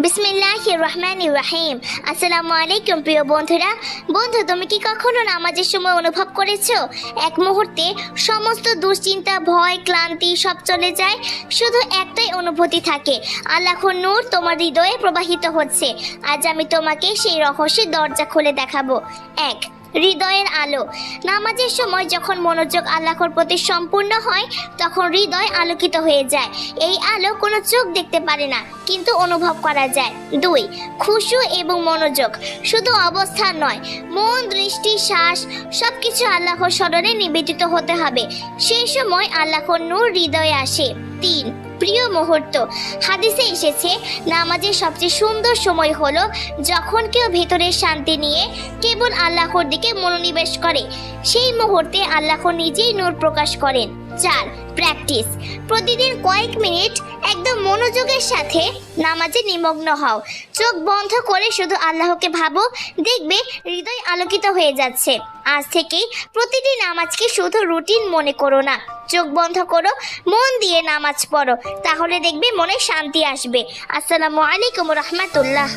বিসমিল্লাহির রহমানির রহিম। আসসালামু আলাইকুম প্রিয় বন্ধুরা। বন্ধু, তুমি কি কখনো নামাজের সময় অনুভব করেছো এক মুহূর্তে সমস্ত দুশ্চিন্তা, ভয়, ক্লান্তি সব চলে যায়? শুধু একটাই অনুভূতি থাকে, আল্লাহর নূর তোমার হৃদয়ে প্রবাহিত হচ্ছে। আজ আমি তোমাকে সেই রহস্যের দরজা খুলে দেখাবো। এক, হৃদয়ের আলো। নামাজের সময় যখন মনোযোগ আল্লাহর প্রতি সম্পূর্ণ হয় তখন হৃদয় আলোকিত হয়ে যায়। এই আলো কোনো চোখ দেখতে পারে না, কিন্তু অনুভব করা যায়। দুই, খুশু এবং মনোযোগ। শুধু অবস্থান নয়, মন, দৃষ্টি, শ্বাস সবকিছু আল্লাহর স্মরণে নিবেদিত হতে হবে। সেই সময় আল্লাহর নূর হৃদয়ে আসে। তিন, প্রিয় মুহূর্ত। হাদিসে এসেছে নামাজের সবচেয়ে সুন্দর সময় হলো যখন কেউ ভেতরের শান্তি নিয়ে কেবল আল্লাহর দিকে মনোনিবেশ করে। সেই মুহূর্তে আল্লাহ নিজেই নূর প্রকাশ করেন। চার, প্র্যাকটিস। প্রতিদিন কয়েক মিনিট একদম মনোযোগের সাথে নামাজে নিমগ্ন হও। চোখ বন্ধ করে শুধু আল্লাহকে ভাবো, দেখবে হৃদয় আলোকিত হয়ে যাচ্ছে। আজ থেকেই প্রতিদিন নামাজকে শুধু রুটিন মনে করো না, চোখ বন্ধ করো, মন দিয়ে নামাজ পড়ো, তাহলে দেখবে মনে শান্তি আসবে। আসসালামু আলাইকুম রহমতুল্লাহ।